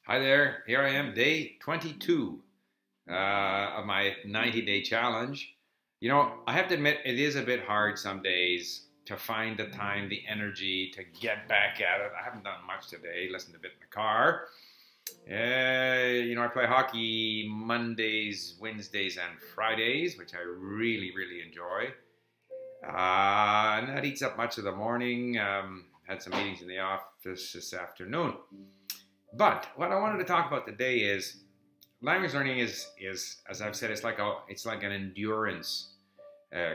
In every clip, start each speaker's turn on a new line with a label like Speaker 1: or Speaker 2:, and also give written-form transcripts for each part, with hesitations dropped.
Speaker 1: Hi there, here I am, day 22 of my 90-day challenge. I have to admit, it is a bit hard some days to find the time, the energy to get back at it. I haven't done much today, listened a bit in the car. I play hockey Mondays, Wednesdays, and Fridays, which I really, really enjoy. And that eats up much of the morning. Had some meetings in the office this afternoon. But what I wanted to talk about today is language learning is as I've said, it's like an endurance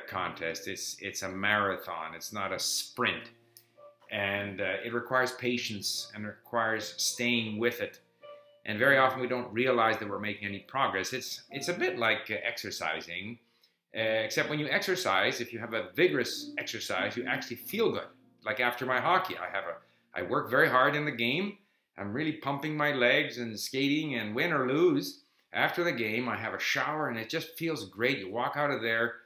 Speaker 1: contest. It's a marathon. It's not a sprint, and it requires patience and requires staying with it. And very often we don't realize that we're making any progress. It's a bit like exercising, except when you exercise, if you have a vigorous exercise, you actually feel good. Like after my hockey, I work very hard in the game. I'm really pumping my legs and skating, and win or lose, after the game, I have a shower and it just feels great. You walk out of there,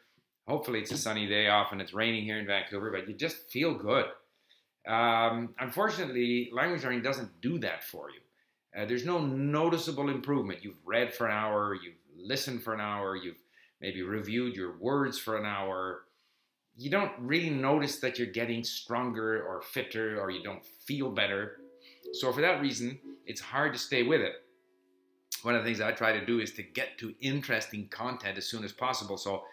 Speaker 1: hopefully it's a sunny day off and it's raining here in Vancouver, but you just feel good. Unfortunately, language learning doesn't do that for you. There's no noticeable improvement. You've read for an hour, you've listened for an hour, you've maybe reviewed your words for an hour. You don't really notice that you're getting stronger or fitter, or you don't feel better. So for that reason, it's hard to stay with it. One of the things I try to do is to get to interesting content as soon as possible. So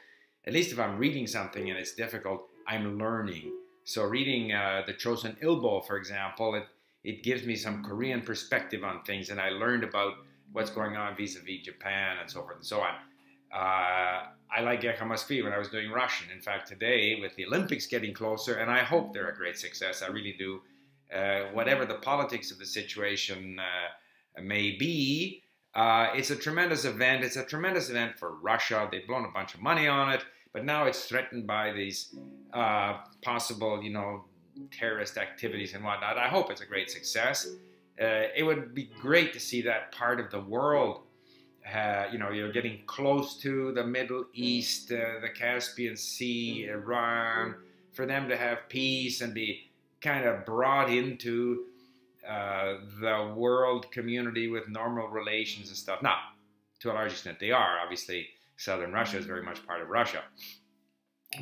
Speaker 1: at least if I'm reading something and it's difficult, I'm learning. So reading the Chosun Ilbo, for example, it gives me some Korean perspective on things, and I learned about what's going on vis-a-vis Japan and so forth and so on. I like Eka Moskvi when I was doing Russian. In fact, today, with the Olympics getting closer, and I hope they're a great success, I really do. Whatever the politics of the situation may be, it's a tremendous event. It's a tremendous event for Russia. They've blown a bunch of money on it, but now it's threatened by these possible, terrorist activities and whatnot. I hope it's a great success. It would be great to see that part of the world. You're getting close to the Middle East, the Caspian Sea, Iran, for them to have peace and be kind of brought into the world community with normal relations and stuff. Now, to a large extent they are. Obviously, southern Russia is very much part of Russia.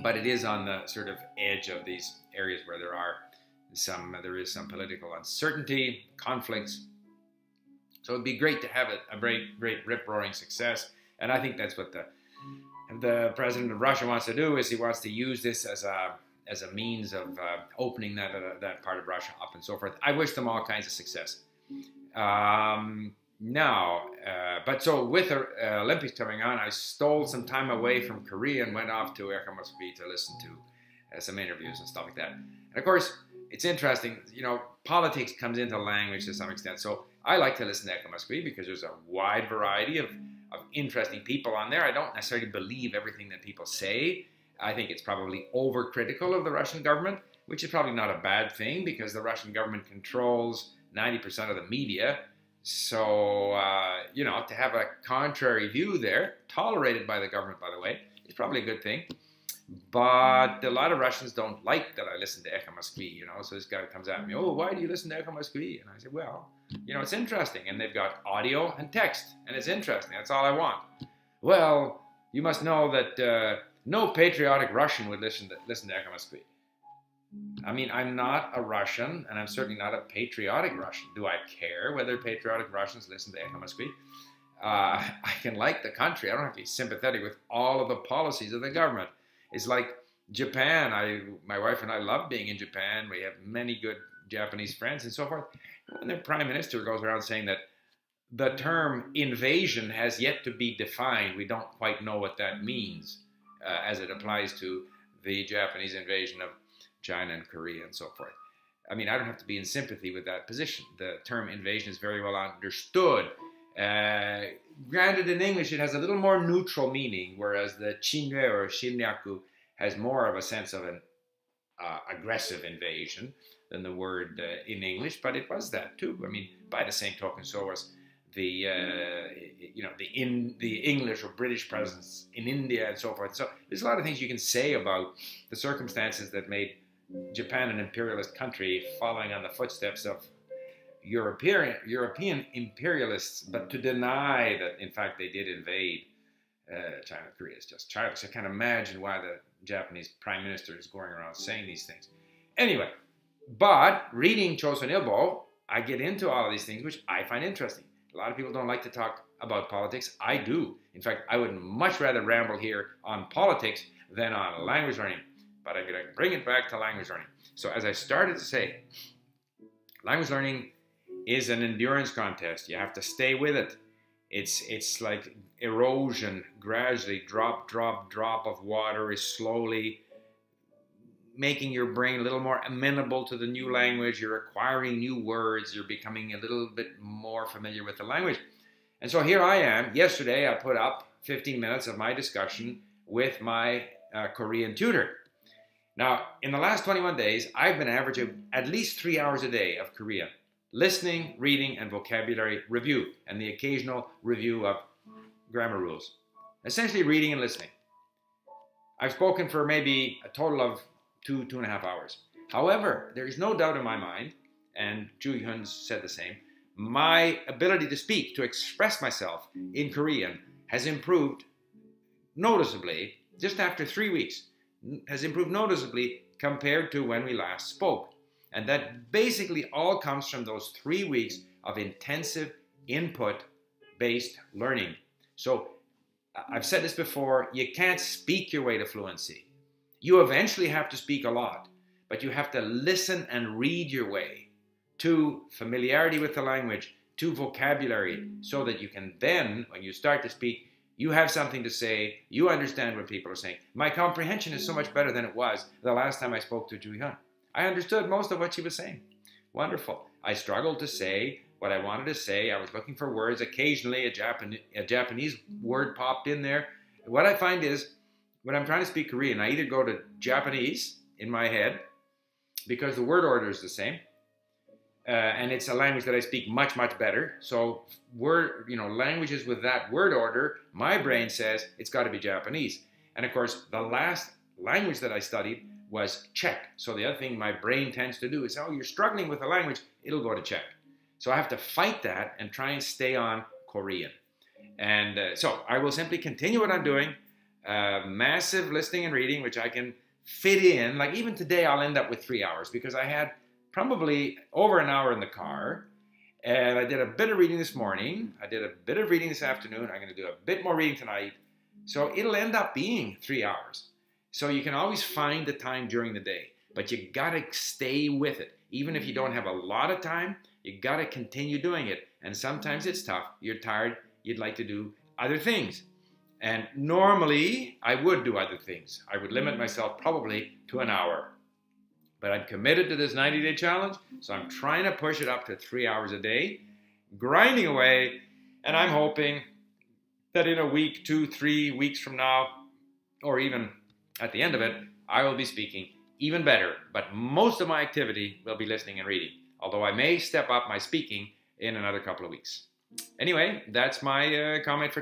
Speaker 1: But it is on the sort of edge of these areas where there is some political uncertainty, conflicts. So it'd be great to have a great rip-roaring success. And I think that's what the president of Russia wants to do, is he wants to use this as a means of opening that part of Russia up and so forth. I wish them all kinds of success. But so with the Olympics coming on, I stole some time away from Korea and went off to Eka Moskvi to listen to some interviews and stuff like that. And of course, it's interesting, politics comes into language to some extent. So I like to listen to Eka Moskvi because there's a wide variety of interesting people on there. I don't necessarily believe everything that people say. I think it's probably overcritical of the Russian government, which is probably not a bad thing because the Russian government controls 90% of the media. So, to have a contrary view there, tolerated by the government, by the way, is probably a good thing. But a lot of Russians don't like that I listen to Eka Moskvi, So this guy comes at me, oh, why do you listen to Eka Moskvi? And I say, well, it's interesting. And they've got audio and text, and it's interesting. That's all I want. Well, you must know that no patriotic Russian would listen to Eka Moskvi. I mean, I'm not a Russian, and I'm certainly not a patriotic Russian. Do I care whether patriotic Russians listen to Eka Moskvi? I can like the country. I don't have to be sympathetic with all of the policies of the government. It's like Japan. My wife and I love being in Japan. We have many good Japanese friends and so forth. When the prime minister goes around saying that the term invasion has yet to be defined, we don't quite know what that means as it applies to the Japanese invasion of China and Korea and so forth. I mean, I don't have to be in sympathy with that position. The term invasion is very well understood. Granted, in English, it has a little more neutral meaning, whereas the Chinre or Shinryaku has more of a sense of an aggressive invasion than the word in English, but it was that too. I mean, by the same token, so was the English or British presence in India and so forth. So there's a lot of things you can say about the circumstances that made Japan an imperialist country following on the footsteps of European imperialists, but to deny that, in fact, they did invade China, Korea is just childish. I can't imagine why the Japanese prime minister is going around saying these things. Anyway, but reading Chosun Ilbo, I get into all of these things, which I find interesting. A lot of people don't like to talk about politics. I do. In fact, I would much rather ramble here on politics than on language learning. But I'm going to bring it back to language learning. So as I started to say, language learning is an endurance contest. You have to stay with it. It's like erosion, gradually, drop of water is slowly making your brain a little more amenable to the new language. You're acquiring new words. You're becoming a little bit more familiar with the language. And so here I am. Yesterday, I put up 15 minutes of my discussion with my Korean tutor. Now, in the last 21 days, I've been averaging at least 3 hours a day of Korean. Listening, reading, and vocabulary review, and the occasional review of grammar rules. Essentially reading and listening. I've spoken for maybe a total of 2.5 hours. However, there is no doubt in my mind, and Ju Hyun said the same, my ability to speak, to express myself in Korean has improved noticeably, just after 3 weeks, has improved noticeably compared to when we last spoke. And that basically all comes from those 3 weeks of intensive input-based learning. So I've said this before, you can't speak your way to fluency. You eventually have to speak a lot, but you have to listen and read your way to familiarity with the language, to vocabulary, so that you can then, when you start to speak, you have something to say, you understand what people are saying. My comprehension is so much better than it was the last time I spoke to Ju Hyun. I understood most of what she was saying. Wonderful. I struggled to say what I wanted to say. I was looking for words. Occasionally a Japanese word popped in there. What I find is when I'm trying to speak Korean, I either go to Japanese in my head because the word order is the same. And it's a language that I speak much, much better. So languages with that word order, my brain says it's got to be Japanese. And of course, the last language that I studied was Czech. So the other thing my brain tends to do is, oh, you're struggling with a language, it'll go to Czech. So I have to fight that and try and stay on Korean. And so I will simply continue what I'm doing, massive listening and reading, which I can fit in. Like even today, I'll end up with 3 hours because I had probably over an hour in the car. And I did a bit of reading this morning. I did a bit of reading this afternoon. I'm going to do a bit more reading tonight. So it'll end up being 3 hours. So you can always find the time during the day, but you got to stay with it. Even if you don't have a lot of time, you got to continue doing it. And sometimes it's tough. You're tired. You'd like to do other things. And normally I would do other things. I would limit myself probably to an hour. But I'm committed to this 90-day challenge, so I'm trying to push it up to 3 hours a day, grinding away, and I'm hoping that in a week, 2, 3 weeks from now, or even at the end of it, I will be speaking even better, but most of my activity will be listening and reading, although I may step up my speaking in another couple of weeks. Anyway, that's my comment for